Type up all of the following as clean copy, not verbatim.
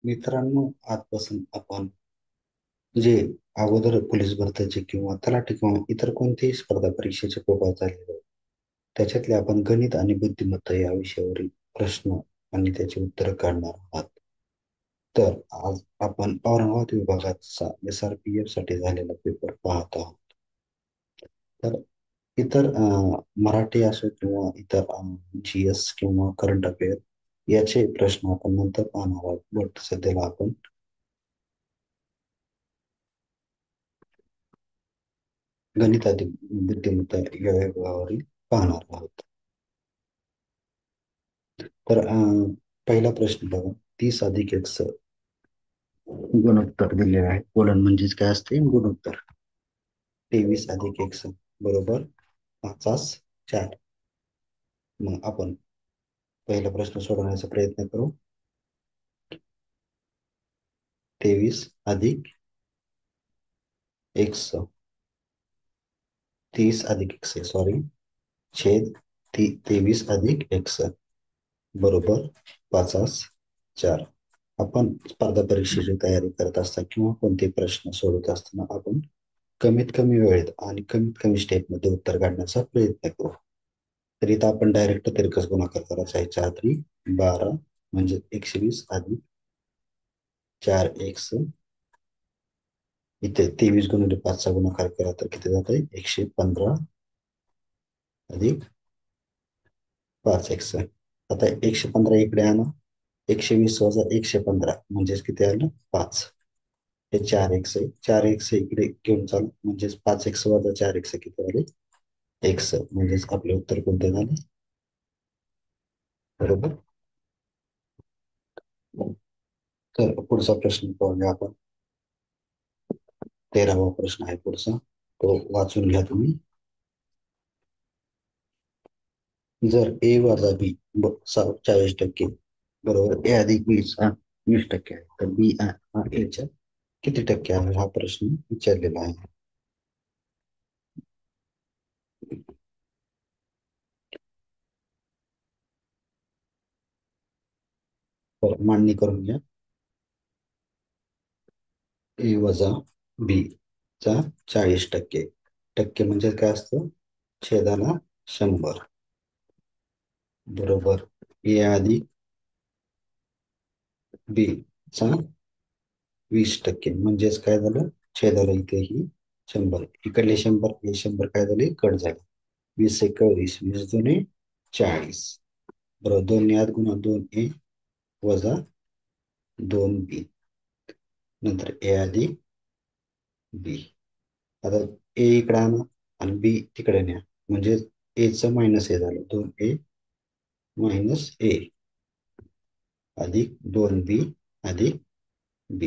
मित्रांनो, आजपासून आपण जे अगोदर पोलीस भरतीचे किंवा तलाठी किंवा इतर कोणत्याही स्पर्धा परीक्षेचे पेपर झालेले आहेत, त्याच्यातले आपण गणित आणि बुद्धिमत्ता या विषयावरील प्रश्न आणि त्याची उत्तरं काढणार आहात. तर आज आपण औरंगाबाद विभागाचा SRPF साठी झालेला पेपर पाहत आहोत. तर इतर मराठी असो किंवा इतर GS किंवा करंट अफेअर याचे प्रश्न आपण नंतर पाहणार आहोत. बट सध्याला आपण गणितातील बुद्धिमत्ता या विभागावरील पाहणार आहोत. तर पहिला प्रश्न बघा, 30+1 गुणोत्तर दिलेले आहे. कोलन म्हणजेच काय असते? गुणोत्तर. 23+1 बरोबर 5/4. मग आपण पहिला प्रश्न सोडवण्याचा प्रयत्न करू. 23+x, 30+x सॉरी, छेद 23+x बरोबर 5/4. आपण स्पर्धा परीक्षेची तयारी करत असता किंवा कोणते प्रश्न सोडवत असताना आपण कमीत कमी वेळेत आणि कमीत कमी स्टेपमध्ये उत्तर काढण्याचा प्रयत्न करू. तर इथं आपण डायरेक्ट तिरकस गुणाकार करायचा आहे. 4×3=12 म्हणजे 120+4x. इथे 23 × 5 गुणाकार केला तर किती जात आहे? 115+5x. आता 115 इकडे आणा. 120 वजा 115 म्हणजेच किती आलं? 5. हे 4x आहे. 4x इकडे घेऊन चालू म्हणजेच 5x वजा 4x किती आले? x. म्हणजेच आपले उत्तर कोणते झाले? बरोबर. तर पुढचा प्रश्न पाहूया आपण. 13वा प्रश्न आहे पुढचा, तो वाचून घ्या तुम्ही. जर a वजा b 40% बरोबर a अधिक b चा 20% आहे, तर b हा a च्या किती टक्के आहे हा प्रश्न विचारलेला आहे. तर मांडणी करून घ्या. a वजा b चा 40%. टक्के म्हणजे काय असतं? छेदाला 100 बरोबर a अधिक b चा 20% म्हणजेच काय झालं? छेदाला इथेही 100. इकडले 100 हे 100 काय झाले? कट झाले. 20×1 = 20, 20×2 = 40 बरोबर. 2 ने 8 गुणा 2a वजा 2b नंतर a अधिक b. आता a इकडे आणा आणि b तिकडे न्या म्हणजे a चं मायनस a झालं. 2a मायनस a अधिक 2b अधिक b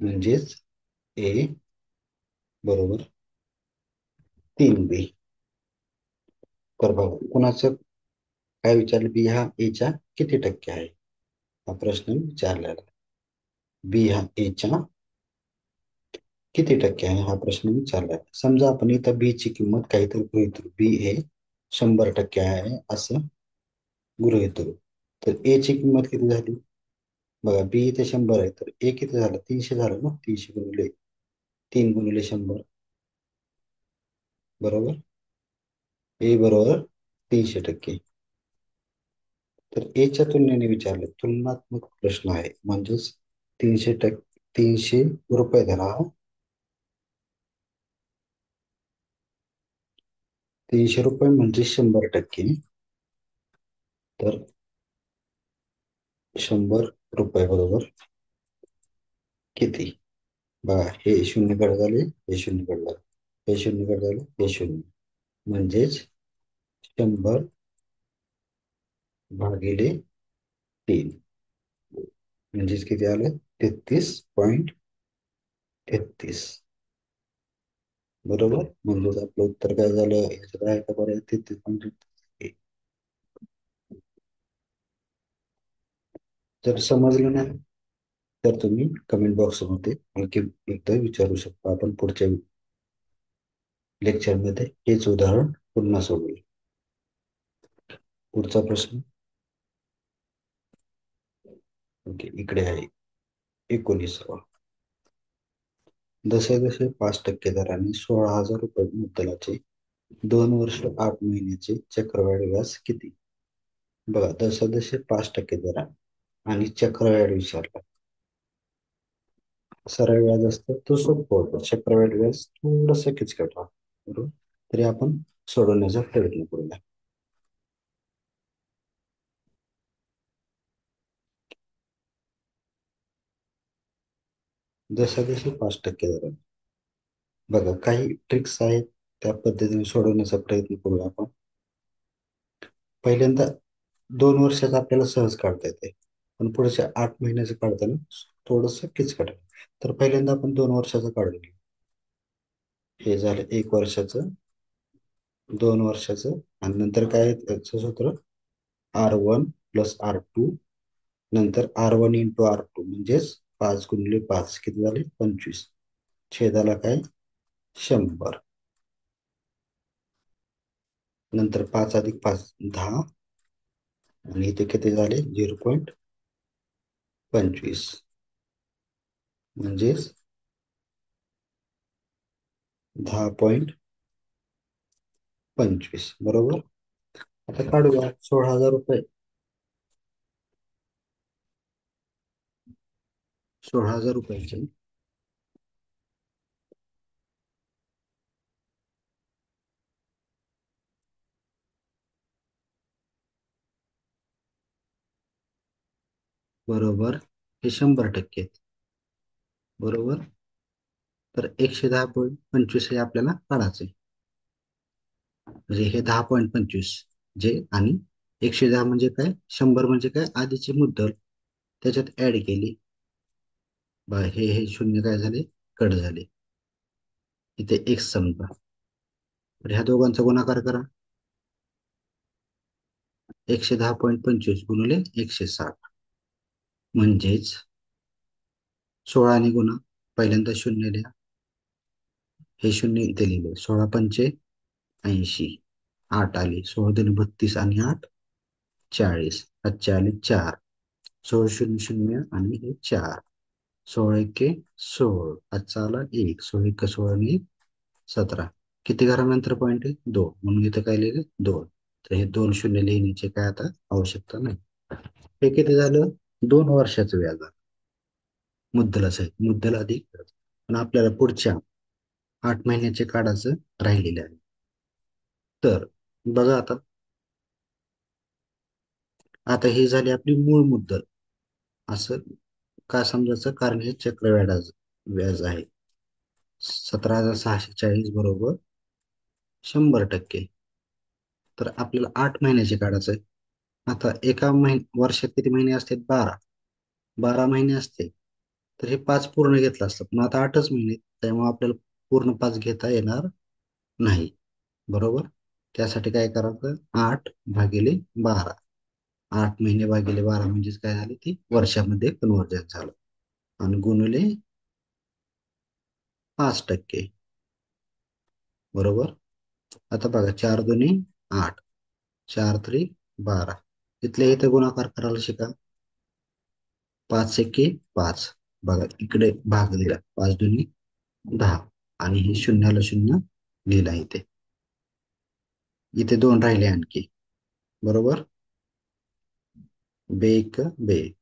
म्हणजेच a बरोबर 3b. तर बघा कुणाचं काय विचारलं? b हा a च्या किती टक्के आहे हा प्रश्न विचारलेला. b हा a च्या किती टक्के आहे हा प्रश्न विचारलाय. समजा आपण इथं बी ची किंमत काहीतरी गृहीत धरू. बी हे 100% आहे असं गृहीत धरू. तर ए ची किंमत किती झाली? बघा बी इथे 100 आहे तर ए किती झालं? 300 झालं ना. 300 × 3 × 100 बरोबर. ए बरोबर 300%. तर ए च्या तुलनेने विचारले, तुलनात्मक प्रश्न आहे म्हणजेच 300%, 300 रुपये धरा. 300 रुपये म्हणजे 100%. तर 100 रुपये बरोबर किती? बघा हे शून्य कट झाले, हे शून्य कट झाले, हे शून्य कट झाले, हे शून्य म्हणजेच 100/3 म्हणजेच किती आलं? 33.33 बरोबर. म्हणजेच आपलं उत्तर काय झालं? याच्यात आहे का बरं? 33.33. जर समजलं नाही तर तुम्ही कमेंट बॉक्समध्ये आणखी एकदा विचारू शकता. आपण पुढच्या लेक्चरमध्ये हेच उदाहरण पुन्हा सोडवू. पुढचा प्रश्न ओके इकडे आहे. 19. जसे जसे 5% दराने 16,000 रुपये मुद्दलाचे 2 वर्ष 8 महिन्याचे चक्रवाढ व्याज किती? बघा, जसे जसे 5% दराने आणि चक्रवाढ विचारला. सरळ व्याज असतं तो सोपं होतं, चक्रवाढ व्याज थोडस किचकट राहतं. बरोबर, तरी आपण सोडवण्याचा प्रयत्न करूया. जसे जसे 5% दराने, बघा काही ट्रिक्स आहेत, त्या पद्धतीने सोडवण्याचा प्रयत्न करूया आपण. पहिल्यांदा 2 वर्षाचा आपल्याला सहज काढता येते, पण पुढच्या 8 महिन्याचं काढताना थोडस किचकट आहे. तर पहिल्यांदा आपण 2 वर्षाचं काढून घेऊ. हे झालं 1 वर्षाचं, 2 वर्षाचं, आणि नंतर काय आहे त्याचं सूत्र, R1 + R2, नंतर R1 × R2 म्हणजेच 5 × 5 किती झाले, 25. छेदाला काय, 100. नंतर 5 + 5 10, आणि इथे किती झाले, 0.25, म्हणजेच 10.25. बरोबर. आता काढूया 16,000 रुपये. 16,000 रुपयाचे बरोबर हे 100% आहेत. बरोबर, तर 110.25 हे आपल्याला काढायचे. म्हणजे हे 10.25 जे, आणि 110 म्हणजे काय, 100 म्हणजे काय, आधीची मुद्दल त्याच्यात ऍड केली. हे शून्य काय झाले, कट झाले. इथे एक समजा, तर ह्या दोघांचा गुणाकार करा. 110.25 गुणिले 160, म्हणजेच 16 गुणा, पहिल्यांदा शून्य लिहा, हे शून्य इथे लिहिले, 16 × 5 = 80, 8 आले, 16 × 2 = 32 आणि 8 = 40, 5 आले 4, 16 0 0 आणि हे 4, 16 × 1 = 16, 5 आला 1, 16 × 16 आणि 1 = 17. किती घरानंतर पॉईंट आहे, 2, म्हणून इथं काय लिहिले, 2. तर हे 2 शून्य लिहिण्याची काय आता आवश्यकता नाही. हे किती झालं, 2 वर्षाचं व्याज आहे. मुद्दलच आहे, मुद्दल अधिक व्याज. पण आपल्याला पुढच्या 8 महिन्याचे काढायचं राहिलेलं आहे. तर बघा आता, आता ही झाली आपली मूळ मुद्दल. असं का समजायचं, कारण हे चक्रव्याज व्याज आहे. 17,640 बरोबर 100%. तर आपल्याला 8 महिन्याचे काढायचं आहे. आता एका वर्षात किती महिने असतात, 12 महिने असते. तर हे 5 पूर्ण घेतलं असतं, पण आता 8च महिने, त्यामुळे आपल्याला पूर्ण 5 घेता येणार नाही. बरोबर, त्यासाठी काय करायचं, 8/12. 8 महिने भागिले 12 म्हणजेच काय झाले, ती वर्षामध्ये कन्व्हर्जन झालं, आणि गुणिले 5%. बरोबर. आता बघा, 4 × 2 = 8, 4×3 = 12. इथल्या इथे गुणाकार करायला शिका. 5 × 1 = 5. बघा इकडे भाग दिला, 5×2 = 10, आणि हे शून्याला शून्य लिहिला इथे. इथे 2 राहिले आणखी. बरोबर, बे एक बे,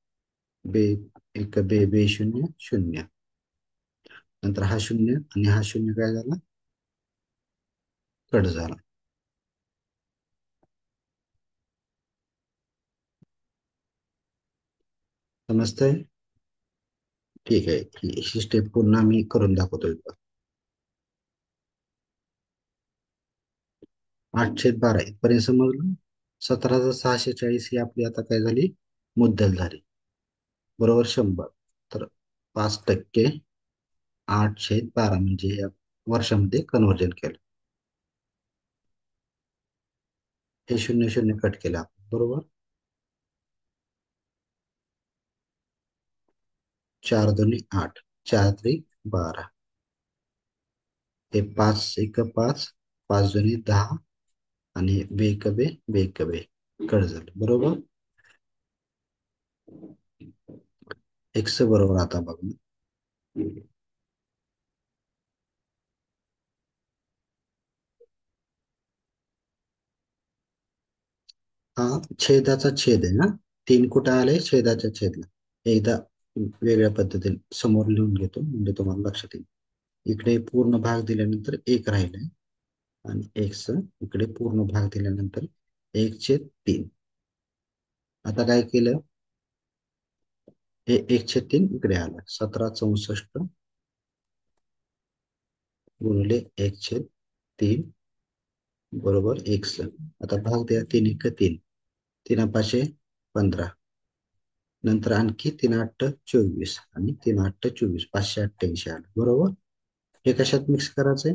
बे एक बे, बे शून्य शून्य, नंतर हा शून्य आणि हा शून्य काय झाला, कट झाला. समजतंय. ठीक आहे, ही स्टेप पुन्हा मी करून दाखवतोय. 8/12 इथपर्यंत समजलं. 17,640 ही आपली आता काय झाली, मुद्दल झाली. बरोबर, 100. तर 5%, 8/12 म्हणजे या वर्षामध्ये कन्व्हर्जन केलं. हे शून्य शून्य कट केलं आपण. बरोबर, 4×2 = 8, 4×3 = 12, हे 5×1 = 5, 5×2 = 10, आणि बे एक बे, बे एक बे, कट झालं. बरोबर, एक्स बरोबर आता बघ. हा छेदाचा छेद आहे ना. तीन कुठे आले छेदाच्या छेदला. एकदा वेगळ्या पद्धतीने समोर लिहून घेतो म्हणजे तुम्हाला लक्षात येईल. इकडे पूर्ण भाग दिल्यानंतर एक राहिलाय आणि एक्स इकडे पूर्ण भाग दिल्यानंतर 1/3. आता काय केलं, हे 1/3 इकडे आलं. 1764 गुणिले 1/3 बरोबर एक्स. आता भाग द्या, 3 1 3, 3 5 15. नंतर आणखी 3 8 24 आणि 3 8 24 588 आलं बरोबर. हे कशात मिक्स करायचंय,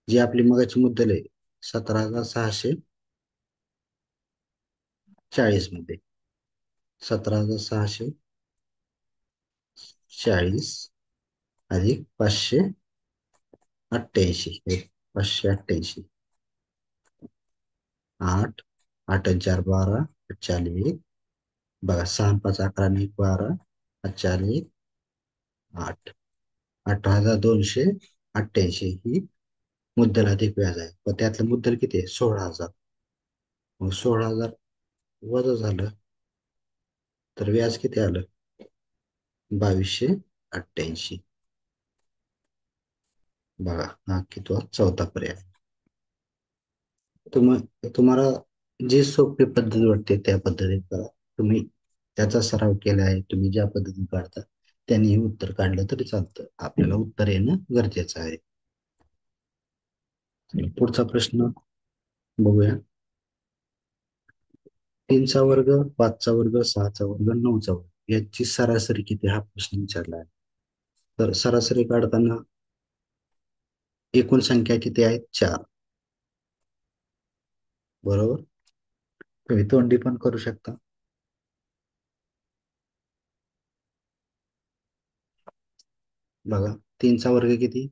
जी आपली मगाची मुद्दल आहे 17,640 मध्ये. 17,640 अधिक 588. 588, 8 8 4 12, 8 4 1. बघा 6 5 11 आणि 1 12, 8 4 1 8. 18,288 ही मुद्दल अधिक व्याज आहे. पण त्यातलं मुद्दल किती आहे, 16,000. मग 16,000 वजा झालं तर व्याज किती आलं, 2288. बघा हा किती चौथा पर्याय. तुम्हाला जी सोपी पद्धत वाटते त्या पद्धतीत करा. तुम्ही त्याचा सराव केला आहे, तुम्ही ज्या पद्धतीने काढता त्यांनी उत्तर काढलं तरी चालतं. आपल्याला उत्तर येणं गरजेचं आहे. पुढचा प्रश्न बघूया. 3 चा वर्ग, 5 चा वर्ग, 6 चा वर्ग, 9 चा वर्ग याची सरासरी किती हा प्रश्न विचारला आहे. तर सरासरी काढताना एकूण संख्या किती आहेत, 4 बरोबर. तुम्ही तोंडी पण करू शकता. बघा 3 चा वर्ग किती,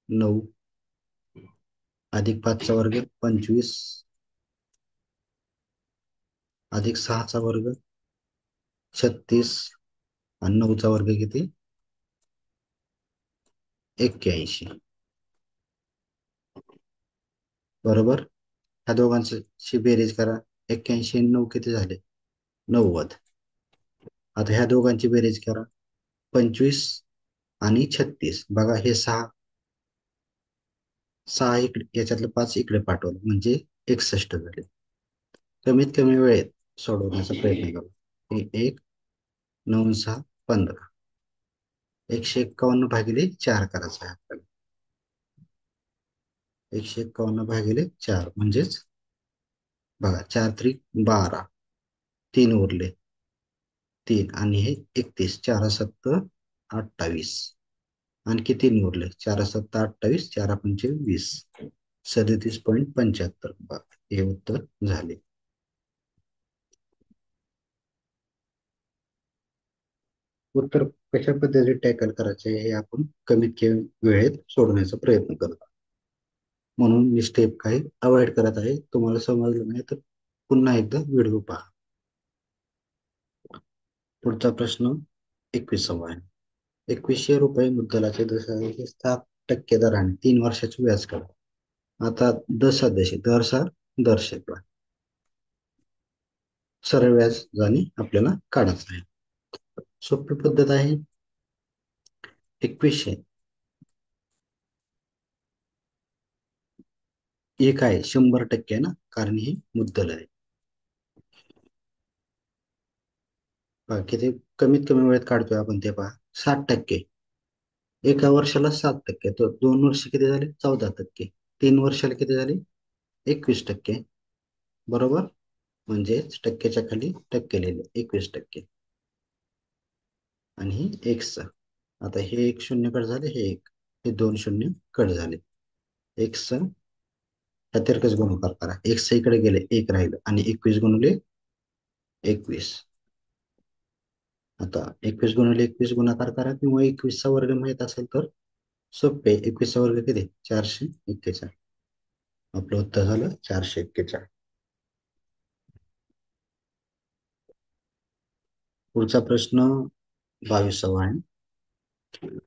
9, अधिक 5 चा वर्ग 25, अधिक 6 चा वर्ग 36 आणि 9 चा वर्ग किती, 81 बरोबर. ह्या दोघांची बेरीज करा. 81 आणि 9 किती झाले, 90. आता ह्या दोघांची बेरीज करा, 25 आणि 36. बघा हे सहा, इकडे याच्यातलं 5 इकडे पाठवलं म्हणजे 61 झाले. कमीत कमी वेळेत सोडवण्याचा प्रयत्न करू. हे 1 9 6 15, 151 भागिले 4 करायचं आहे आपल्याला. 151 भागिले 4 म्हणजेच बघा 4 3 12, 3 उरले 3 आणि हे 31, 4 7 28. आणखी 3 उरले, 4 7 28, 4 5 20, 37.75. हे उत्तर झाले. उत्तर कशा पद्धतीने टॅकल करायचे हे आपण कमीत कमी वेळेत सोडवण्याचा प्रयत्न करतो. म्हणून मी स्टेप काही अवॉइड करत आहे. तुम्हाला समजलं नाही तर पुन्हा एकदा व्हिडिओ पहा. पुढचा प्रश्न 21वा आहे. 2100 रुपये मुद्दलाचे दशांश 7% दराने 3 वर्षाचे व्याज करा. आता दशांश दर क्षेत्र सरळ व्याजाने आपल्याला काढायचं आहे. सोपी पद्धत आहे. 2100 हे काय 100% ना, कारण ही मुद्दल आहे. पहा किती कमीत कमी वेळेत काढतोय आपण ते पहा, 7%. एका वर्षाला 7%, तर 2 वर्ष किती झाले, 14%. 3 वर्षाला किती झाले, 21%. बरोबर. म्हणजे टक्क्याच्या खाली टक्के लिहिले, 21%. आणि हे एक्स. आता हे एक शून्य कट झाले, हे एक, हे 2 शून्य कट झाले. एक्स तिरकस गुणाकार करा. एक्स इकडे गेले, एक राहिलं आणि 21 गुणिले 21. आता 21 गुणिले 21 गुणाकार करा, किंवा 21चा वर्ग माहित असेल तर सोपे. 21चा वर्ग किती, 441. आपलं उत्तर झालं 441. पुढचा प्रश्न 22वा आहे.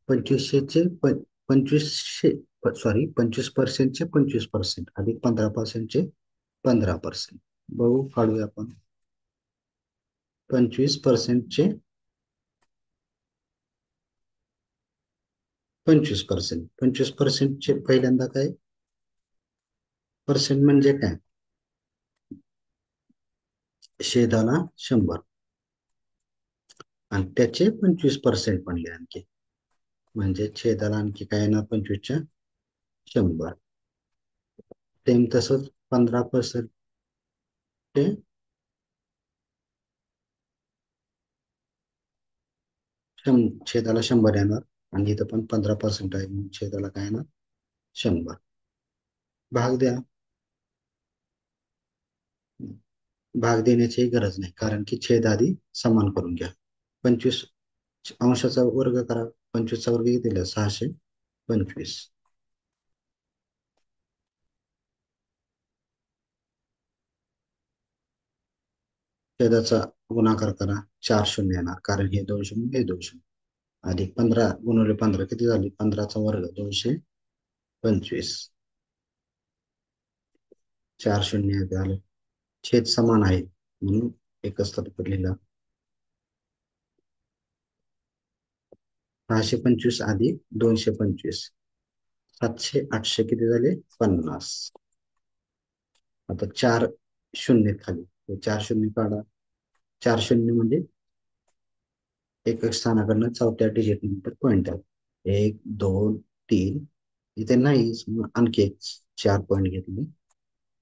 2500चे 2500, सॉरी, 25%चे 25% अधिक 15%चे 15%. बघू, काढूया आपण. 25%चे 25%. 25%चे पहिल्यांदा काय? पर्सेंट म्हणजे काय? छेदाला 100 आणि त्याचे 25% म्हणले आणखी, म्हणजे छेदाला आणखी काय येणार? 25च्या 100. सेम तसंच 15% छेदाला 100 येणार. आणि इथं पण 15% आहे म्हणून छेदाला काय येणार? 100. भाग द्या. भाग देण्याची गरज नाही, कारण की छेद आधी समान करून घ्या. 25 अंशाचा वर्ग करा. 25चा वर्ग किती दिला? 625. छेदाचा गुणाकार करा. 4 शून्य येणार, कारण हे 2 शून्य, हे 2 शून्य. अधिक 15 गुणिले 15 किती झाली? 15चा वर्ग 225. 4 शून्य झाले. छेद समान आहे म्हणून एकच तत्पर लिहिला. 625 अधिक 225, 700, 800 किती झाले? 50. आता 4 शून्य खाली, 4 शून्य काढा. 4 शून्य म्हणजे एकक स्थानाकडनं चौथ्या डिजिट नंतर पॉईंट आहे. 1, 2, 3. इथे नाहीच, मग आणखी एक 4 पॉईंट घेतले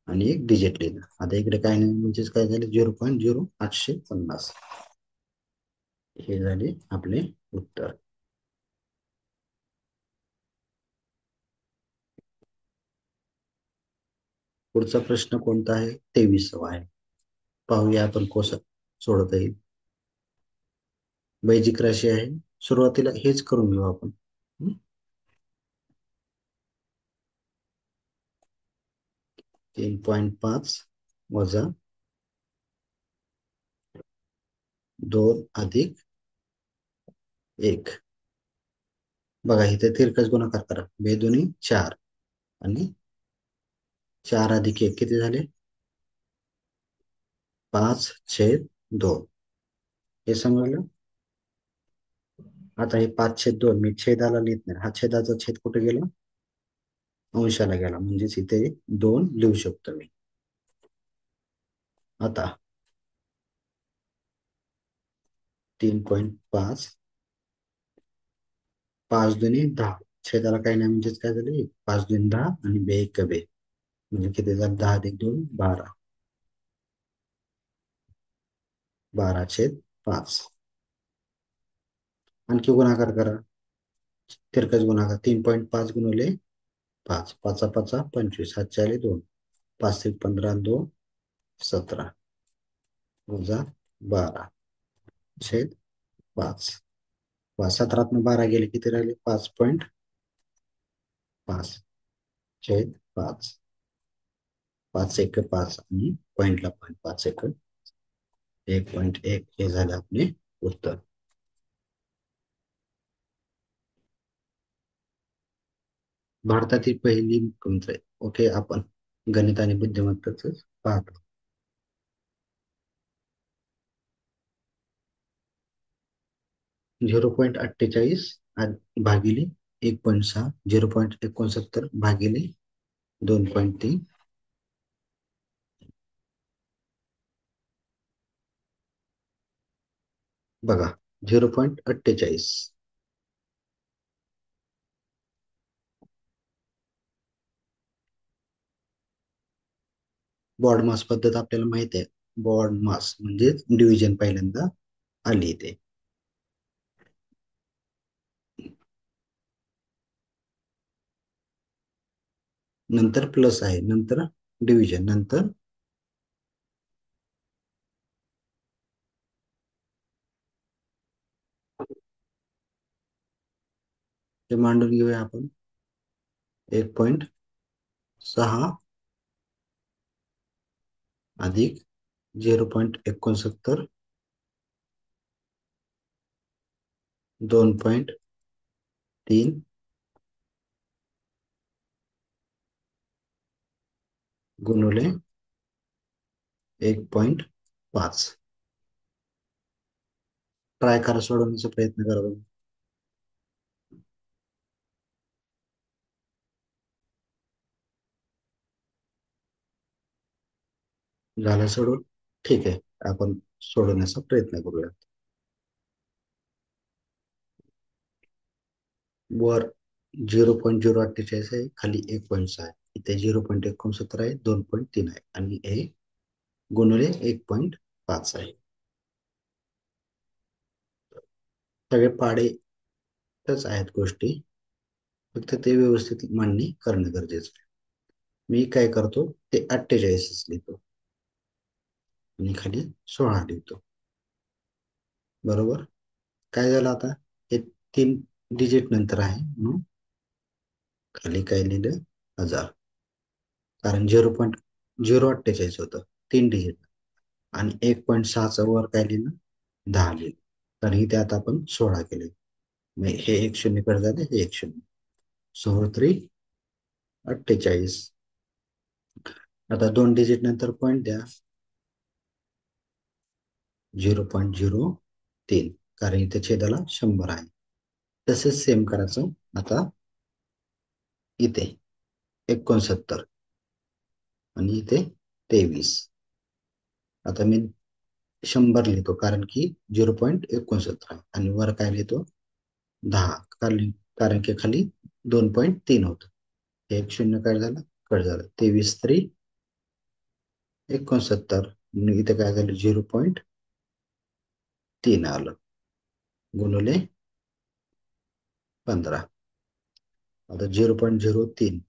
आणि एक डिजिट लिहिलं. आता इकडे काय नाही, म्हणजेच काय झाले? 0.0850. हे झाले आपले उत्तर. पुढचा प्रश्न कोणता आहे? 23वा आहे. पाहूया आपण कसं सोडवता येईल. बैजिक राशी आहे. सुरुवातीला हेच करून घेऊ आपण. 3.5 वजा 2 अधिक 1. बघा, इथे तिरकस गुणाकार करा. 2 दुनी 4 आणि 4 अधिक 1 किती झाले? 5/2. हे समजलं? आता हे 5/2 मी छेदाला लिहित नाही. हा छेदाचा छेद कुठे गेला? अंशाला गेला, म्हणजेच इथे 2 लिहू शकतो मी. आता 3.5, 5 दुनी 10. छेदाला काही नाही, म्हणजेच काय झाले? 5 दुनी 10 आणि 2 1 2, म्हणजे किती झालं? 10 अधिक 2 12. 12/5. आणखी गुणाकार करा. तिरकस गुणाकार. 3.5 गुणिले 5, 5 5 25, 7 आले 2, 5 15 2 17 वजा 12/5. 17 12 गेले, किती राहिले? 5.5/5. 5 1 5 आणि पॉईंटला पॉईंट 5 1 1.1. हे झाले आपले उत्तर. भारतातील पहिली मुख्यमंत्री. ओके, आपण गणित आणि बुद्धिमत्ताच पाहतो. 0.48 भागिले 1.6, 0.69 भागिले 2.3. बघा, 0.48. बॉड मास पद्धत आपल्याला माहित आहे. बॉड मास म्हणजे डिव्हिजन पहिल्यांदा आली इथे. नंतर प्लस आहे, नंतर डिव्हिजन, नंतर ते मांडून घेऊया आपण. 1.6 अधिक 0.69 2.3 गुणुले 1.5. ट्राय करा, सोडवण्याचा प्रयत्न करा बघू. झालं सोडून? ठीक आहे, आपण सोडवण्याचा प्रयत्न करूया. वर 0.048 आहे, खाली 1.6 आहे, इथे 0.69 आहे, 2.3 आहे आणि हे गुणुले 1.5 आहे. सगळे पाडे तच आहेत गोष्टी, फक्त ते व्यवस्थित मांडणी करणं गरजेचं आहे. मी काय करतो, ते 48 लिहितो आणि खाली 16 लिहितो. बरोबर. काय झालं आता, हे 3 डिजिट नंतर आहे म्हणून खाली काय लिहिलं, 1000. कारण 0.048 होतं, 3 डिजिट. आणि 1.6चा वर काय लिहिलं, 10 लिहिलं. कारण इथे आता आपण 16 केले. हे एक शून्य कडे झाले, हे एक शून्य. 16×3 = 48. आता 2 डिजिट नंतर पॉईंट द्या, 0.03, कारण इथे छेदाला 100 आहे. तसेच सेम करायचं आता इथे 69 आणि इथे 23. आता मी 100 लिहितो, कारण की 0.69 आहे आणि वर काय लिहितो, 10, कारण की खाली 2.3 होत. एक शून्य काय झालं, कट झालं. 23×3 = 69. इथे काय झालं, 0.3 आलं, गुणुले 15. आता 0.03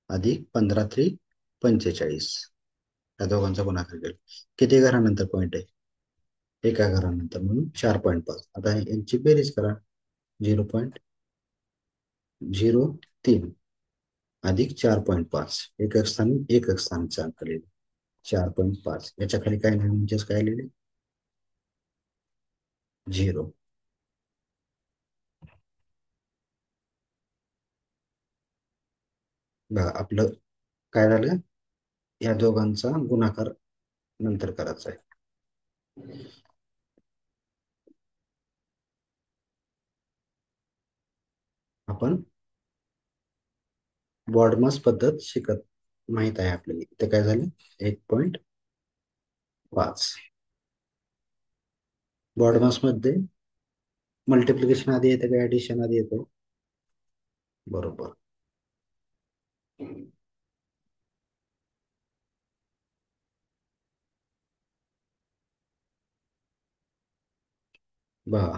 अधिक 15×3 = 45. या दोघांचा गुणाकार केला. किती घरानंतर पॉईंट आहे, एका घरानंतर, म्हणून 4.5. आता यांची बेरीज करा, 0.03 अधिक 4.5. एकक स्थानी एकक स्थानाचे अंक लिहिले, 4.5. याच्या खाली काय नाही, म्हणजेच काय लिहिले, 0. बघा आपलं काय झालं, या दोघांचा गुणाकार नंतर करायचा आहे. आपण बॉडमास पद्धत शिकत माहित आहे आपल्याला. इथे काय झालं, 1.5. बॉडमास मध्ये मल्टिप्लिकेशन आधी येतं का ऍडिशन आधी येतो, बरोबर. बघा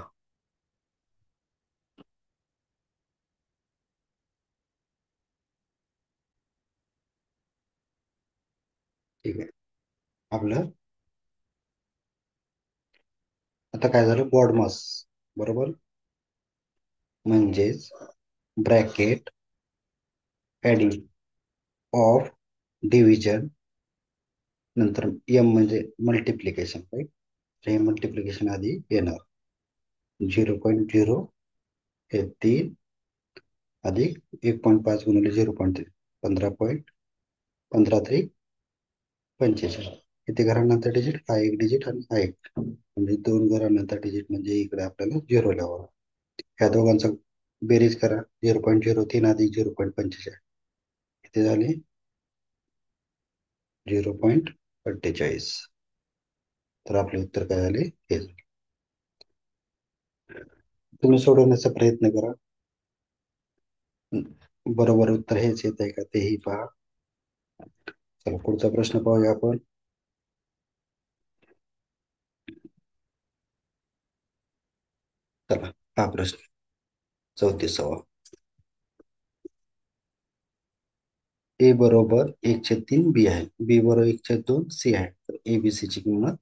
ठीक आहे. आपलं आता काय झालं, बॉडमास बरोबर, म्हणजेच ब्रॅकेट ऍडिंग ऑफ डिव्हिजन नंतर एम म्हणजे मल्टिप्लिकेशन, राईट. हे मल्टिप्लिकेशन आधी येणार, 0.0 हे 3 अधिक 1.5 गुणिले 0.3, 15.15×3 = 45. इथे घरानंतर डिजिट, हा एक डिजिट आणि हा एक, म्हणजे 2 घरानंतर डिजिट, म्हणजे इकडे आपल्याला 0 लावावा. ह्या दोघांचा बेरीज करा, 0.03 अधिक 0.45, किती झाले, 0.48. तर आपले उत्तर काय झाले, हे. तुम्ही सोडवण्याचा प्रयत्न करा. बरोबर उत्तर हेच येत आहे का तेही पहा. चला पुढचा प्रश्न पाहूया आपण. चला हा प्रश्न 34वा. ए बरोबर 1/3 बी आहे, बी बरोबर 1/2 सी आहे, तर एबीसी ची किंमत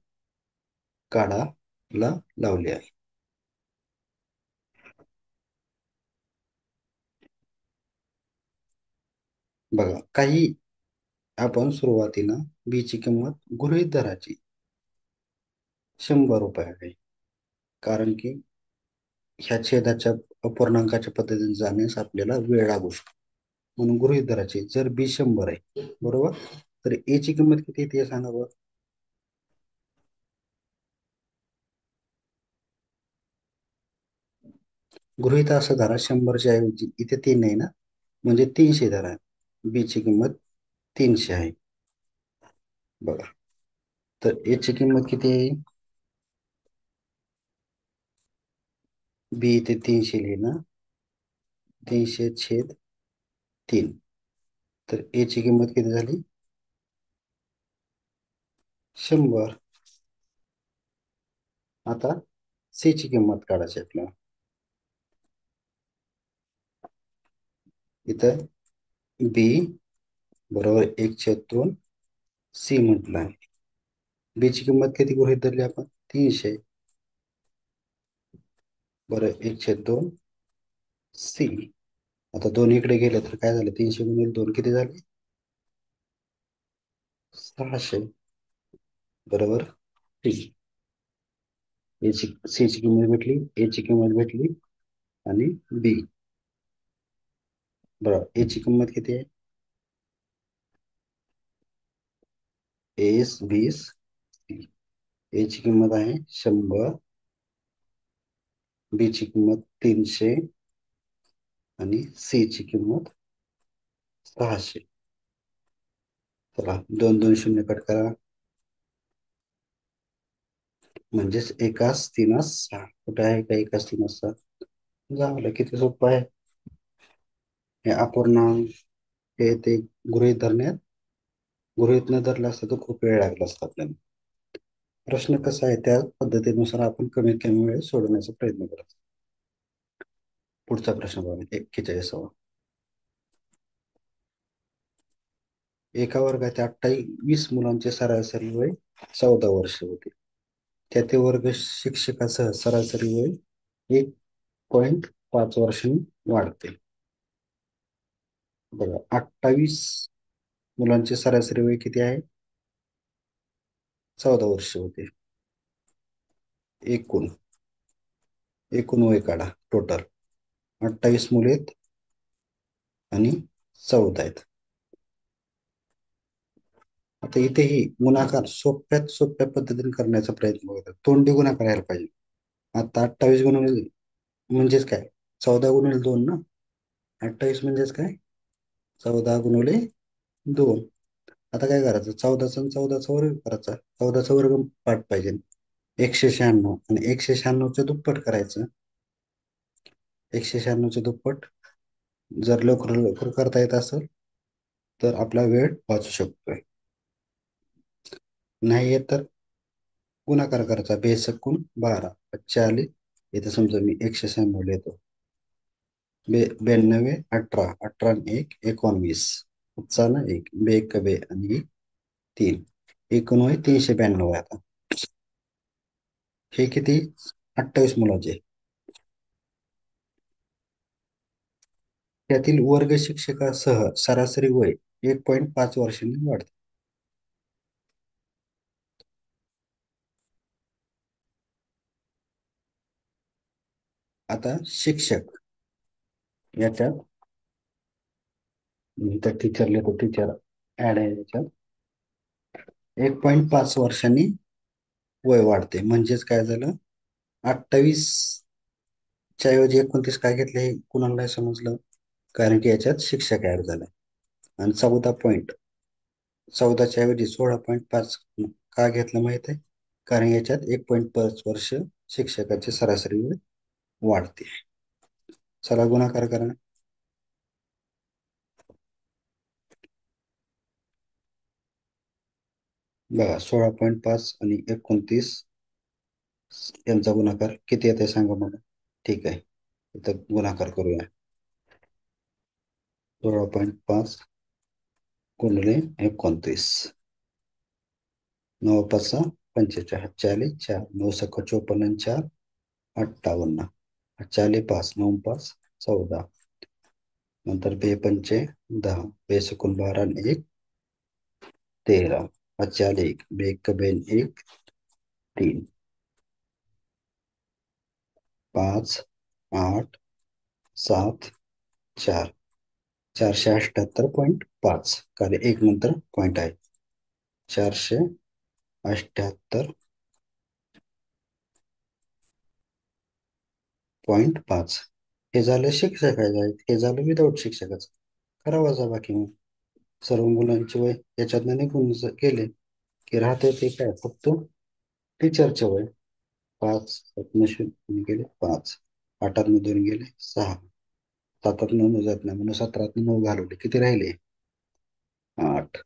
काढायला लावली आहे. बघा, काही आपण सुरुवातीला बी ची किंमत गृहीत धराची 100 रुपये आहे, कारण की ह्या छेदाच्या अपूर्णांकाच्या पद्धतीने जाण्यास आपल्याला वेळ लागू शकतो. म्हणून गृहीत धरायचे जर बी 100 आहे बरोबर, तर ए ची किंमत किती येते हे सांगा बरं. गृहीत असं धरा 100च्या ऐवजी इथे 3 आहे ना, म्हणजे 300 धरा. बी ची किंमत 300 आहे बघा. तर ए ची किंमत किती आहे? बी इथे 300 लिहिलं, 300/3. तर ए ची किंमत किती झाली? 100. आता सी ची किंमत काढायची आपल्याला. इथं बी बरोबर 1/2 सी म्हटलं आहे. बी ची किंमत किती गृहीत धरली आपण? 300. बरं 1/2 सी. आता दोन इकडे गेले तर काय झालं? 300 × 2 किती झाले? 600 बरोबर. ठीक. सी ची किंमत भेटली, ए ची किंमत भेटली आणि बी. बरोबर ए ची किंमत किती आहे? एस 20, ए ची किंमत आहे 100, बी ची किंमत 300 आणि सी ची किंमत 600. चला 2 2 शून्य कट करा, म्हणजेच एकास तीनास 6. कुठे आहे का एकास तीनास 6? झालं, किती सोपं आहे. हे अपूर्णांक हे ते गृहीत न धरलं असतं तर खूप वेळ लागला असता आपल्याला. प्रश्न कसा आहे त्या पद्धतीनुसार आपण कमीत कमी वेळ सोडवण्याचा प्रयत्न करायचा. पुढचा प्रश्न बघा 41वा. एका वर्गात 28 मुलांचे सरासरी वय 14 वर्ष होते. त्यातील वर्ग शिक्षकासह सरासरी वय 1.5 वर्षांनी वाढते. बघा 28 मुलांचे सरासरी वय किती आहे? 14 वर्ष होते. एकूण एकूण वय काढा टोटल. 28 मुले आहेत आणि 14 आहेत. आता इथेही गुणाकार सोप्यात सोप्या पद्धतीने करण्याचा प्रयत्न करतात. तोंडी गुणाकार करायला पाहिजे. आता 28 गुणिले म्हणजेच काय? 14 × 2 ना. 28 म्हणजेच काय? 14 × 2. आता काय करायचं? 14चा आणि 14चा वर्ग करायचा. 14चा वर्ग पाठ पाहिजे. 196 आणि 196चं दुप्पट करायचं. 196चं दुप्पट जर लवकर लवकर करता येत असेल तर आपला वेळ वाचू शकतोय. नाही येत तर गुणाकार करायचा. 42 × 12 5 आले. इथे समजा मी 196 लिहितो. 92 18 18 आणि 1 19 ना 1 1 बे आणि 3 एकूण वय 392 आहे. आता हे किती? 28 मुलाचे. त्यातील वर्ग शिक्षकासह सरासरी वय 1.5 वर्षांनी वाढते. आता शिक्षक याच्यात तर टीचर लिहितो. टीचर ऍड आहे याच्यात. 1.5 वर्षांनी वय वाढते म्हणजेच काय झालं? 28 च्या ऐवजी 29 काय घेतले हे कुणाला नाही समजलं, कारण की याच्यात शिक्षक ऍड झाला. आणि 14च्या ऐवजी 16.5 का घेतलं माहित आहे? कारण याच्यात 1.5 वर्ष शिक्षकाचे सरासरी वय वाढते. चला गुणाकार करा. बघा 16.5 आणि 29 यांचा गुणाकार किती येते सांगा मला. ठीक आहे, इथं गुणाकार करूया. 16.5 गुणिले 29. 9 5 45 40 4 9 सक 54 आणि 4 58. 40 5 9 5 14. नंतर 2 पंचे 10. 2 सकून 12 आणि 1 13. 5 1 2 1 बेन 1 3 5 8, 7, 4. 478.5, कारण एक नंतर पॉईंट आहे. 478.5. हे झालं शिक्षकाचं आहे, हे झालं विदाऊट शिक्षकाचं. करा वजाबाकी मग. सर्व मुलांचे वय याच्यातनं निघून गेले की राहते ते काय फक्त टीचरचे वय. 5 7 गेले 5, 8 2 गेले 6, 7 9 जात नाही म्हणून 17 9 घालवले, किती राहिले? 8.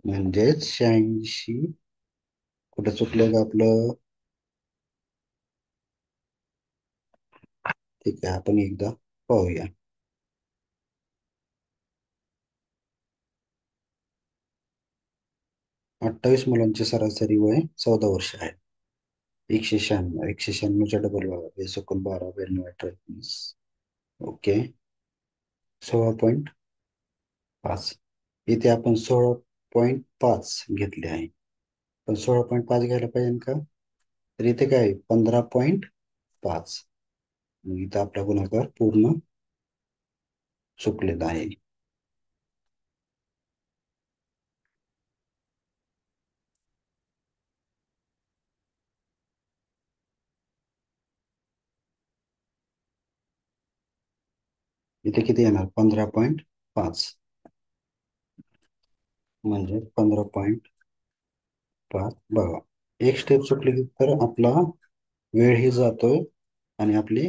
म्हणजेच 86. कुठं चुकलं का आपलं? ठीक आहे, आपण एकदा पाहूया. 28 मुलांचे सरासरी वय 14 वर्ष आहे. 196 डबल बघा, 20 12 92 28. ओके. 16.5. इथे आपण 16.5 घेतले आहे, पण 16.5 घ्यायला पाहिजे का? तर इथे काय 15.5. मग इथं आपला गुणाकार पूर्ण चुकलेला आहे. इथे किती येणार? 15.5. म्हणजे 15.5 बघा. एक स्टेप चुकली तर आपला वेळही जातोय आणि आपली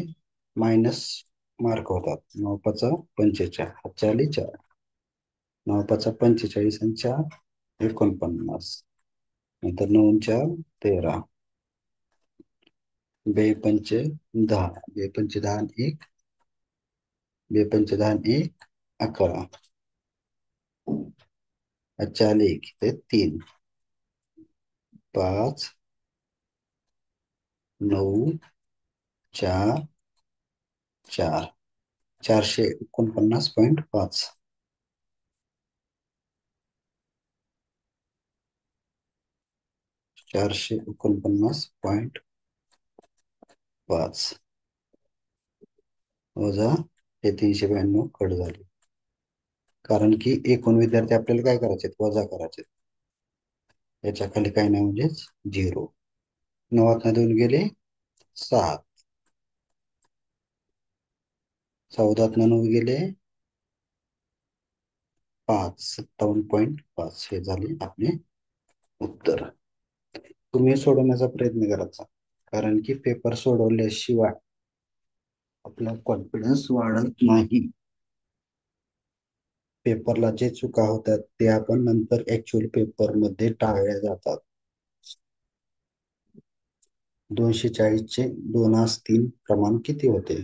मायनस मार्क होतात. 9 5 45, 4. 9 5 45 आणि 4 49. नंतर 9 4 13. 2 5 10. 2 5 10 आणि 1. 2 5 10 आणि 1 11. 1 ते 3. 5 9 4 4. 449.5. 449.5 वजा हे 392 कट झाले. कारण की एकूण विद्यार्थी आपल्याला काय करायचे? वजा करायचे. याच्या खाली काही नाही म्हणजेच 0. 9 2 गेले 7. 14 9 गेले 5. 57.5 हे झाले आपले उत्तर. तुम्ही सोडवण्याचा प्रयत्न करायचा, कारण की पेपर सोडवल्याशिवाय आपला कॉन्फिडन्स वाढत नाही. पेपरला जे चुका होतात ते आपण नंतर ऍक्च्युअल पेपर मध्ये टाळल्या जातात. 240 चे 2 3 प्रमाण किती होते?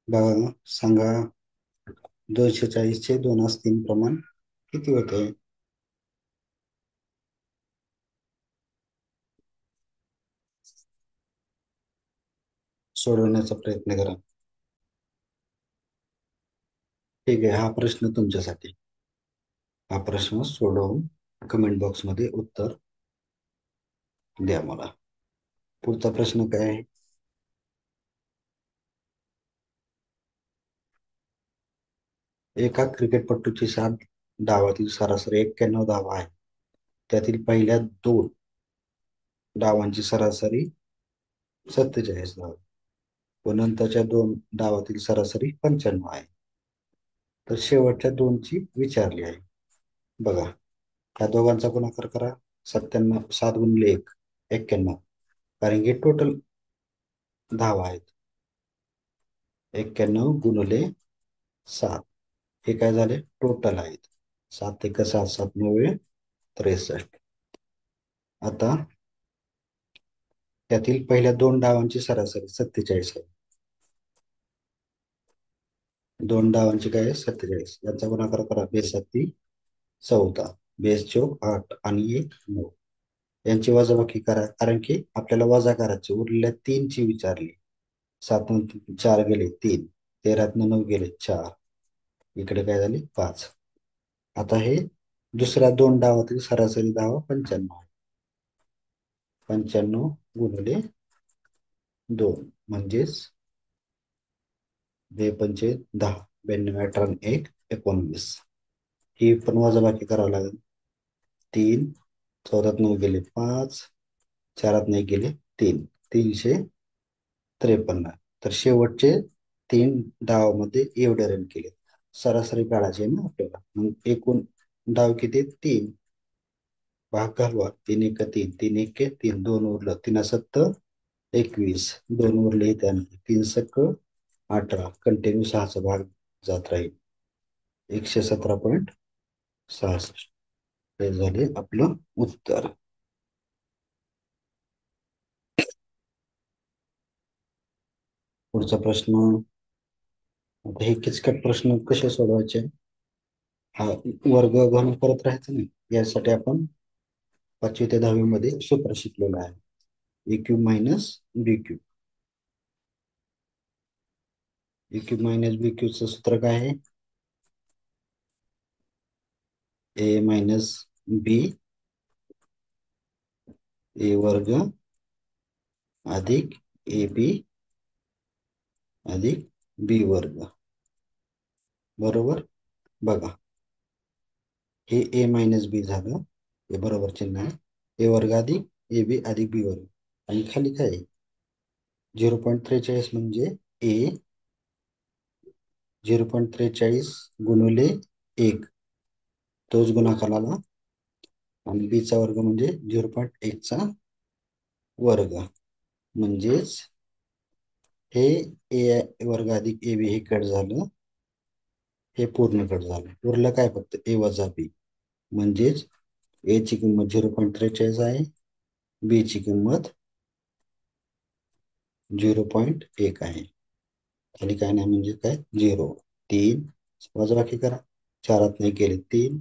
बघा सांगा. 240 चे 2 3 प्रमाण किती होते? सोडवण्याचा प्रयत्न करा. ठीक आहे, हा प्रश्न तुमच्यासाठी. हा प्रश्न सोडवून कमेंट बॉक्स मध्ये उत्तर द्या मला. पुढचा प्रश्न काय आहे? एका क्रिकेटपटूची 7 डावातील सरासरी 91 धावा आहे. त्यातील पहिल्या 2 डावांची सरासरी 47 धावा व नंतरच्या 2 डावातील सरासरी 95 आहे. तर शेवटच्या 2ची विचारली आहे. बघा, ह्या दोघांचा गुणाकार करा. 97 7 गुणिले 1 91, कारण की टोटल धावा आहेत. 91 गुणिले 7 हे काय झाले? टोटल आहेत. 7 1 6 7 9 63. आता त्यातील पहिल्या 2 डावांची सरासरी 47 आहे. 2 डावांची काय आहे? 47. यांचा गुणाकार करा. बेसाती 14, बेस चौक 8 आणि 1 9. यांची वजाबाकी करा, कारण की आपल्याला वजा करायची. उरलेल्या 3ची विचारली. 7 4 गेले 3. 13तनं 9 गेले 4. इकडे काय झाले 5. आता हे दुसऱ्या दोन डावातील सरासरी धावा 95. 95 गुणिले 2 म्हणजेच 2 पंचे 10. 92 18 1 19. ही पण वजाबाकी करावं लागेल. 3 14 गेले 5. 4 नाही गेले 3. 353. तर शेवटचे 3 डावामध्ये एवढे रन केले. सरासरी काढायचे ना आपल्याला. मग एकूण डाव किती 3. भाग घालवा. 3 एक 3. 3 एक 3. 2 उरलं. 3 7 21. 2 उरले त्यानंतर 3 सक 18. कंटिन्यू 6चा भाग जात राहील. 117.66. हे झाले आपलं उत्तर. पुढचा प्रश्न. आता हे किचकट प्रश्न कसे सोडवायचे. हा वर्ग घन करत राहायचं नाही. यासाठी आपण 5वी ते 10वी मध्ये सूत्र शिकलेलं आहे. ए क्यूब मायनस बी क्यूब. ए क्यूब मायनस बी क्यूबचं सूत्र काय आहे. ए मायनस बी ए वर्ग अधिक ए बी अधिक बी वर्ग. बरोबर. बघा हे ए मायनस बी झालं. हे बरोबर चिन्ह आहे. ए वर्ग अधिक ए बी अधिक बी वर्ग. आणि खाली काय आहे 0.43 म्हणजे ए 0.43 गुणिले 1 तोच गुणाकार आला. आणि बी चा वर्ग म्हणजे 0.1 चा वर्ग. म्हणजेच हे ए वर्ग अधिक ए बी हे कट झालं. हे पूर्ण कट झालं. उरलं काय फक्त ए वजा बी. म्हणजेच ए ची किंमत 0.43 आहे. बी ची किंमत 0.1 आहे. खाली काय नाही म्हणजे काय 0. 3 वजाबाकी करा. 4 नाही केले 3.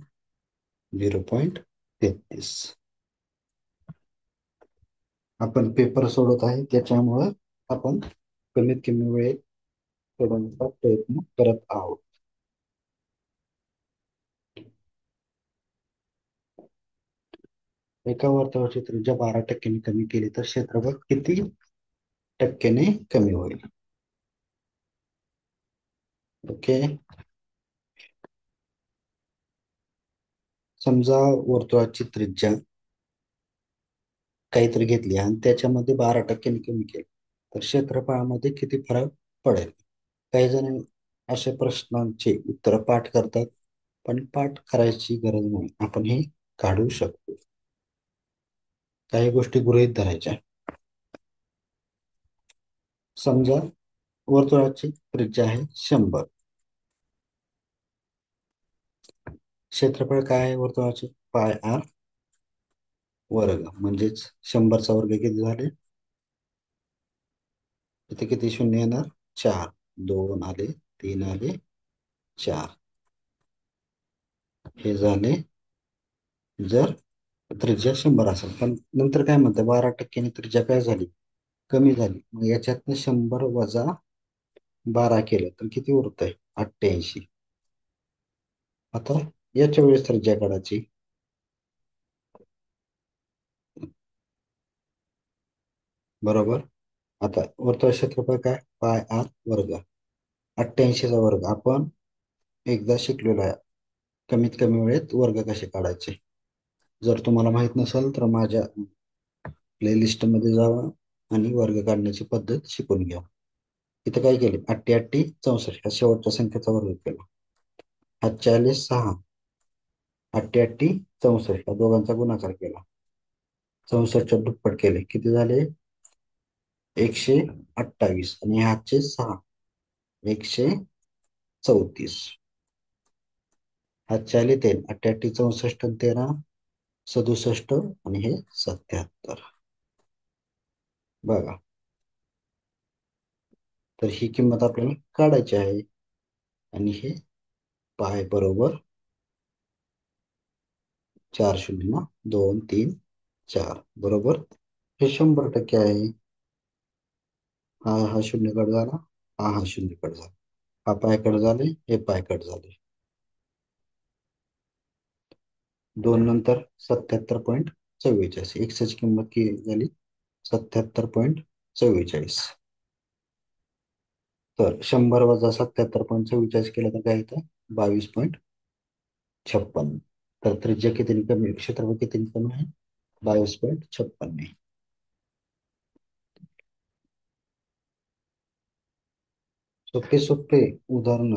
0.33. आपण पेपर सोडत आहे त्याच्यामुळं आपण कमीत कमी वेळेत सोडवण्याचा प्रयत्न करत आहोत. एका वर्तुळाची त्रिज्या 12% कमी केली तर क्षेत्रफळ किती टक्क्याने कमी होईल. ओके. समजा वर्तुळाची त्रिज्या काहीतरी घेतली आणि त्याच्यामध्ये 12% कमी केली तर क्षेत्रफळामध्ये किती फरक पडेल. काही जण अशा प्रश्नांचे उत्तर पाठ करतात. पण पाठ करायची गरज नाही. आपण हे काढू शकतो. काही गोष्टी गृहीत धरायच्या. समजा वर्तुळाची त्रिज्या आहे 100. क्षेत्रफळ काय आहे वर्तुळाचे पाय आर वर्ग. म्हणजेच 100चा वर्ग किती झाले. इथे किती शून्य येणार 4. 2 आले 3 आले 4. हे झाले जर त्रिज्या 100 असेल. पण नंतर काय म्हणतात 12% त्रिज्या काय झाली कमी झाली. मग याच्यातनं 100 वजा 12 केलं तर किती उरत आहे 88. आता याच्या वेळेस त्रिज्या काढायची. बरोबर. आता वर्तुळ क्षेत्रफळ काय पाय आर वर्ग. 88चा वर्ग आपण एकदा शिकलेलो आहे. कमीत कमी वेळेत वर्ग कसे काढायचे. जर तुम्हाला माहित नसेल तर माझ्या प्लेलिस्ट मध्ये जावा आणि वर्ग काढण्याची पद्धत शिकून घ्या. इथं काय केले 88 64 ह्या शेवटच्या संख्येचा वर्ग केला. हा 46 6. 88 64 या दोघांचा गुणाकार केला. 64च्या दुप्पट केले किती झाले 128. आणि ह्याचे 6 134. हातचे आले 3. 88 64 आणि 13 67 आणि हे 77. बघा तर ही किंमत आपल्याला काढायची आहे. आणि हे पाय बरोबर 4 0 2 3 4 बरोबर. हे 100% आहे. हा शून्य कट झाला. हा शून्य कट झाला. हा पाय कट झाले, हे पाय कट झाले. 2 नंतर 77.44. एक्सची किंमत किती झाली? 77.44. तर 100 - 77.44 केलं तर काय येतं? 22.56. तर त्रिज्या किती कमी, क्षेत्रफळ किती कमी आहे? 22.56. सोपे सोपे उदाहरण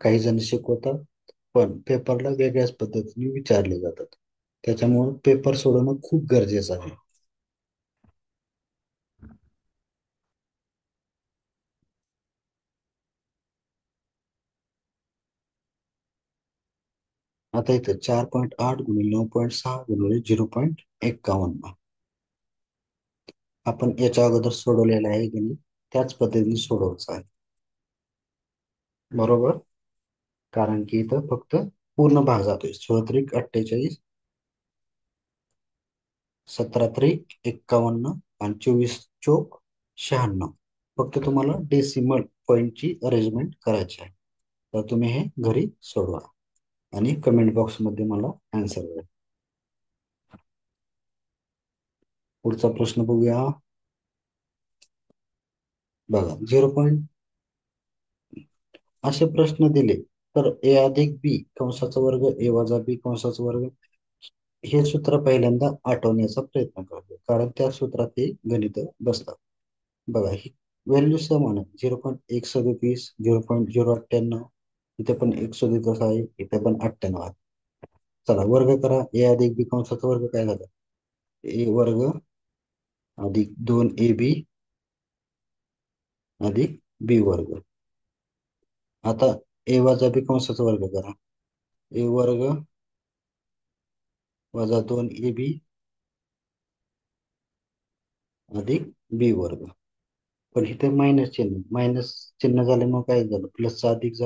काही जण शिकवतात, पण पेपरला वेगळ्याच पद्धतीने विचारले जातात. त्याच्यामुळे पेपर सोडवणं खूप गरजेचं आहे. आता इथं 4.8 गुणिले 9.6 गुणिले 0.51. आपण याच्या अगोदर सोडवलेला आहे की नाही, त्याच पद्धतीने सोडवायचं आहे. बरोबर. कारण की इथं फक्त पूर्ण भाग जातोय. 16 × 48, 17 × 51 आणि 24 × 4 = 96. फक्त तुम्हाला डेसिमल पॉईंटची अरेंजमेंट करायची आहे. तर तुम्ही हे घरी सोडवा आणि कमेंट बॉक्स मध्ये मला आन्सर द्या. पुढचा प्रश्न बघूया. बघा, 0. असे प्रश्न दिले तर ए अधिक बी कंसाचा वर्ग, ए वजा बी कंसाचा वर्ग, हे सूत्र पहिल्यांदा आठवण्याचा प्रयत्न करतो, कारण त्या सूत्रात हे गणित बसतात. बघा, ही व्हॅल्यू समान आहे. 0.137, 0.098. इथे पण 137 आहे, इथे पण 98 आहे. चला वर्ग करा. ए अधिक बी कंसाचा वर्ग काय झाला? ए वर्ग अधिक 2ab अधिक बी वर्ग. आता ए वजा बी कंसाचा वर्ग करा. ए वर्ग वजा 2ab अधिक बी वर्ग. पण इथे मायनस चिन्ह, मायनस चिन्ह झाल्यामुळे काय झालं? प्लसचा अधिक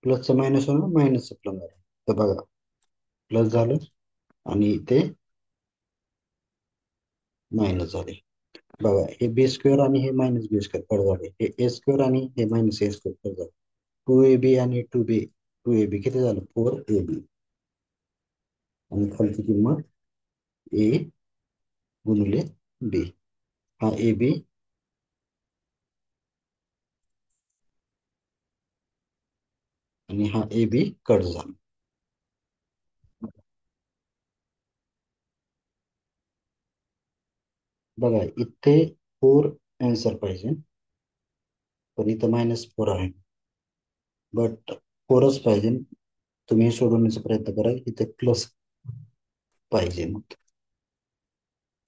प्लसचं मायनस होणार, मायनसचं प्लस झालं. तर बघा, प्लस झालं आणि इथे मायनस झाले. बघा, हे बी स्क्वेअर आणि हे मायनस बी स्क्वेअर कट झाले. हे ए स्क्वेअर आणि हे मायनस ए स्क्वेअर कट झाले. 2ab आणि 2ab किती झालं? 4ab. आणि खालची किंमत ए गुणिले बी. हा ए बी आणि हा ए बी कट झाला. बघा, इथे 4 आन्सर पाहिजे, पण इथं -4 आहे. बट 4च पाहिजे. तुम्ही सोडवण्याचा प्रयत्न करा. इथे प्लस पाहिजे मग,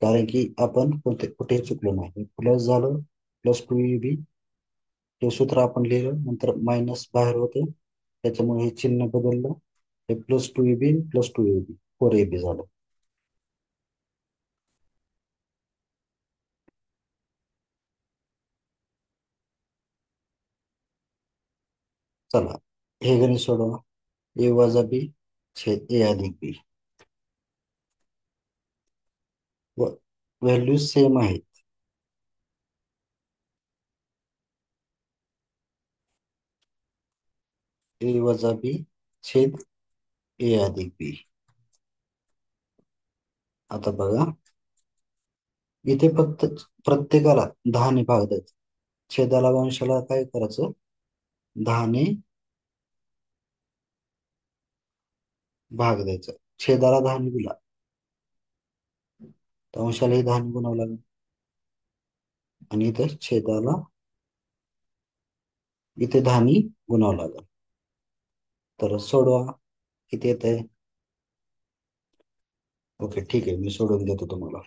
कारण की आपण कुठे चुकलो नाही. प्लस झालं, +2ab. हे सूत्र आपण लिहिलं, नंतर मायनस बाहेर होते, त्याच्यामुळे हे चिन्ह बदललं. हे +2ab +2ab 4ab झालं. चला हे गणित सोडवा. ए वजा बी छेद ए अधिक बी. व्हॅल्यू सेम आहेत. ए वजा बी छेद ए अधिक बी. आता बघा, इथे फक्त प्रत्येकाला 10 ने भाग द्यायचा. छेदाला वंशाला काय करायचं? 10 ने भाग द्यायचा. छेदाला 10 ने दिला तर अंशाला 10 ने गुणावं लागेल. आणि इथं छेदाला इथे 10 ने गुणावं लागेल. तर सोडवा. किती येत आहे? ओके, ठीक आहे, मी सोडून देतो तुम्हाला.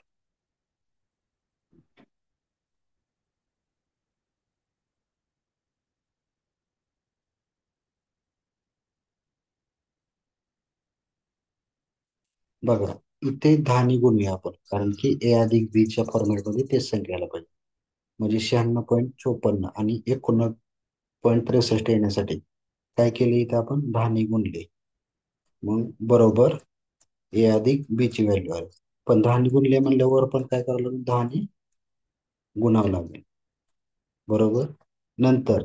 बघा, इथे 10 ने गुणूया आपण, कारण की ए अधिक बी च्या फॉर्मॅटमध्ये तेच संख्या यायला पाहिजे. म्हणजे 96.54 आणि 89.63 येण्यासाठी काय केले? इथे आपण 10 ने गुणले. मग बरोबर ए अधिक बी ची व्हॅल्यू आहे. पण 10 ने गुणले म्हणल्यावर पण काय करावं लागेल? 10 ने गुणावं लागेल. बरोबर. नंतर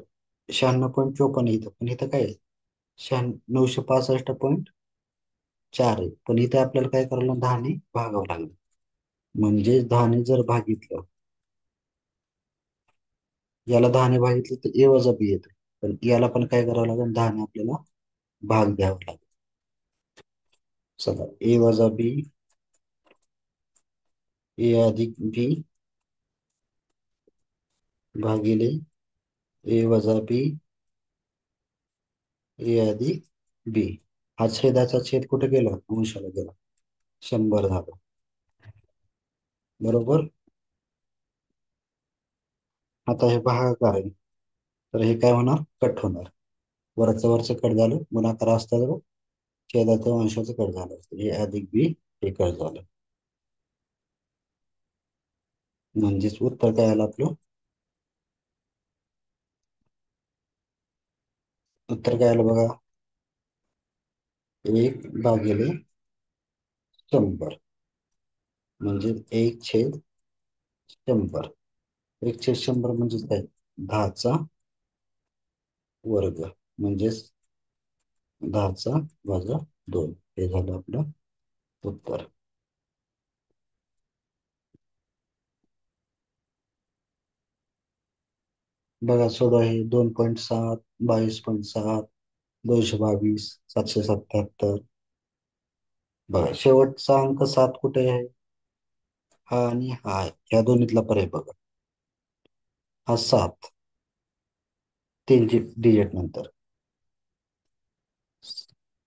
96.54 इथं, पण इथं काय आहे? 965.4 आहे, पण इथे आपल्याला काय करायला 10 भागावं लागलं. म्हणजे 10 जर भागितलं, याला 10 भागितलं तर ए वजा बी येतं, पण याला पण काय करावं लागेल? 10 आपल्याला भाग द्यावा लागेल. चला, ए वजा बी, ए अधिक बी भागिले ए वजा बी, ए अधिक बी. हा छेदाचा छेद कुठे गेला? अंशाला गेला. 100 झालं. बरोबर. आता हे भागाकार आहे, तर हे काय होणार? कट होणार. वरचं वरचं कट झालं, गुणाकार असतात, छेदाचं अंशाचं कट झालं असतं. ए अधिक बी हे कट झालं. म्हणजेच उत्तर काय आलं आपलं? उत्तर काय आलं बघा? 1/100. म्हणजे 1/100. 1/100 म्हणजे काय? 10 चा वर्ग. म्हणजेच 10 - 2 हे झालं आपलं उत्तर. बघा, सोडवा हे. 2.7, 22.7, 222, 777. बघा, शेवटचा अंक 7 कुठे आहे? हा आणि हा आहे. ह्या दोन्हीतला पर्याय बघा. हा 7, 3 डिजिट नंतर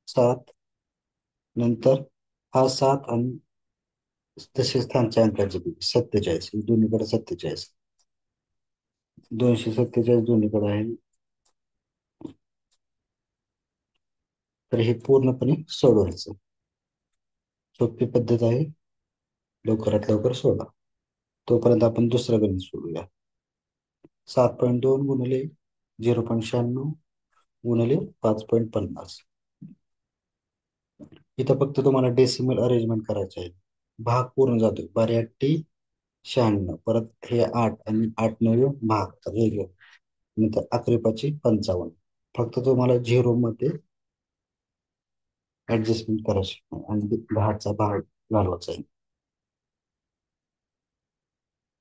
7, नंतर हा 7 आणि तसेच स्थानच्या अंकाची बेरीज 47. दोन्हीकडे 47. 247 दोन्हीकडे आहे. तर हे पूर्णपणे सोडवायचं. सोपी पद्धत आहे, लवकरात लवकर सोडा. तोपर्यंत आपण दुसरं गणित सोडूया. 7.2 गुणिले 0.96 गुणिले 5.50. इथं फक्त तुम्हाला डेसिमल अरेंजमेंट करायचे आहे. भाग पूर्ण जातो. 12×8 = 96. परत हे 8 आणि 8×9 भाग, तर हे घेऊ. नंतर 11×5 = 55. फक्त तुम्हाला झिरो मध्ये ऍडजस्टमेंट करायची आणि 10चा भाग घालवायचा आहे.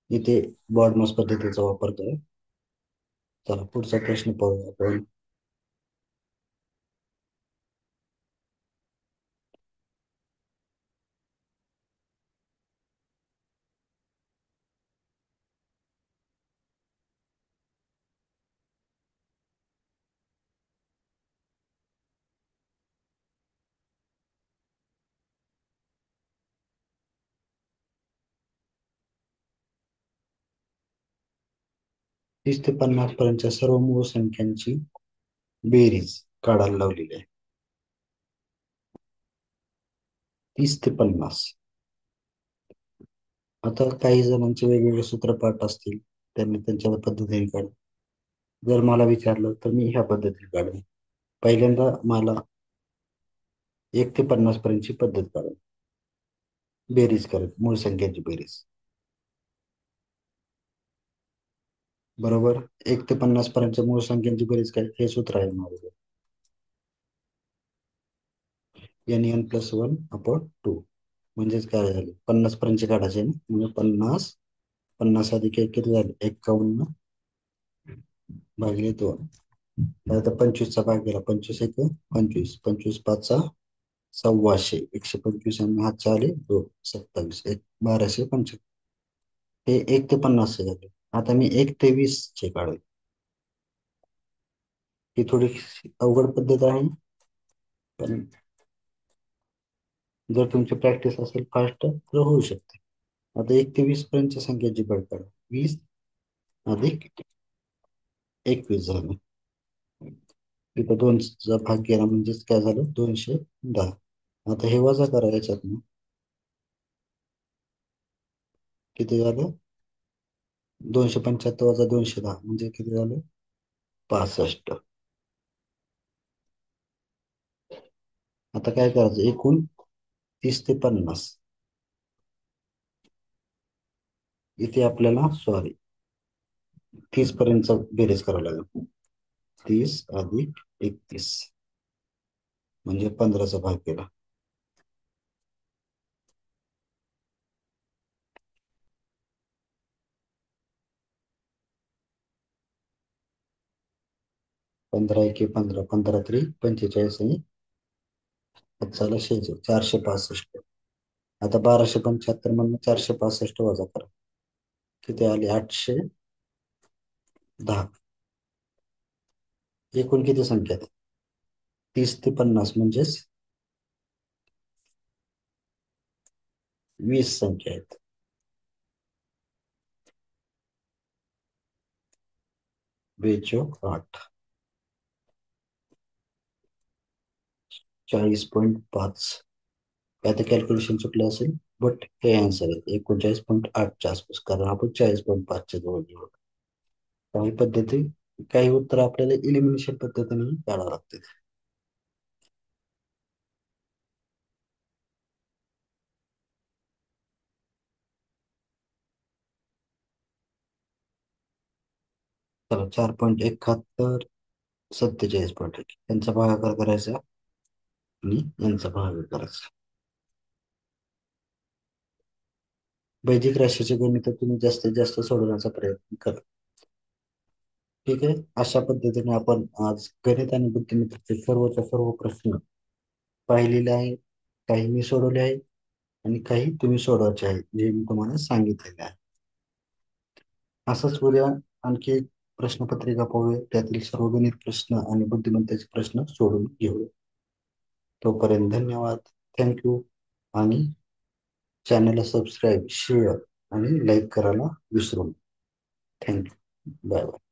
इथे बॉडमास पद्धतीचा वापर करा. चला, पुढचा प्रश्न पाहूया आपण. 30 ते 50 पर्यंतच्या सर्व मूळ संख्यांची बेरीज काढायला लावलेली आहे. 30 ते 50. आता काही जणांचे वेगवेगळे सूत्रपाठ असतील, त्यांनी त्यांच्या पद्धतीने काढ. जर मला विचारलं तर मी ह्या पद्धतीने काढेन. पहिल्यांदा मला 1 ते 50 पर्यंतची पद्धत काढेल. बेरीज करेल, मूळ संख्यांची बेरीज. बरोबर. 1 ते 50 पर्यंतच्या मूळ संख्यांची बेरीज काय? हे सूत्र आहे माझं. n+1/2. म्हणजेच काय झाले? 50 पर्यंतचे काढायचे ना, म्हणजे 50. 50 अधिक 1 किती झाले? 51/2. आता 25चा भाग गेला. 25×1 = 25. 25×5 = 1,600. 125 आणि हातचे आले 2. 27. 1275. हे 1 ते 50 झाले. आता मी 1 ते 20 चे काढेल. ही थोडी अवघड पद्धत आहे, पण जर तुमची प्रॅक्टिस असेल फास्ट तर होऊ शकते. आता 1 ते 20 पर्यंतच्या संख्येची बेरीज करा. 20 अधिक 21 झालं. इथं 2चा भाग गेला, म्हणजेच काय झालं? 210. आता हे वजा करा याच्यातनं. किती झालं? 275 वजा 210 म्हणजे किती झालं? 65. आता काय करायचं? एकूण 30 ते 50. इथे आपल्याला, सॉरी, 30 पर्यंत बेरीज करावं लागेल. 30 + 31 म्हणजे 15चा भाग केला. 15 × 1 = 15, 15×3 = 45 आणि 465. आता 1275 मधून 465 वजा करा. किती आले? 810. एकूण किती संख्या आहेत? 30 ते 50 म्हणजेच 20 संख्या आहेत. बेचोक 8. 40.5. आता कॅल्क्युलेशन चुकलं असेल, बट हे आन्सर आहे 39.8च्या आसपास, कारण आपण 40.5च्या जवळ गेलो. काही पद्धती, काही उत्तर आपल्याला इलिमिनेशन पद्धतीने काढावं लागते. चला, 4.71, 47.1 यांचा भागाकार करायचा आणि यांचा भागाकार करायचा. वैदिक राशीचे गणित तुम्ही जास्तीत जास्त सोडवण्याचा प्रयत्न करा. ठीक आहे. अशा पद्धतीने आपण आज गणित आणि बुद्धिमत्तेचे सर्वच्या सर्व प्रश्न पाहिलेले आहे. काही मी सोडवले आहे आणि काही तुम्ही सोडवायचे आहे, जे मी तुम्हाला सांगितलेले आहे. असंच उद्या आणखी एक प्रश्नपत्रिका पाहूया, त्यातील सर्व गणित प्रश्न आणि बुद्धिमत्तेचे प्रश्न सोडून घेऊ. तोपर्यंत धन्यवाद. थँक्यू. आणि चॅनलला सबस्क्राईब, शेअर आणि लाईक करायला विसरू नका. थँक्यू. Bye bye.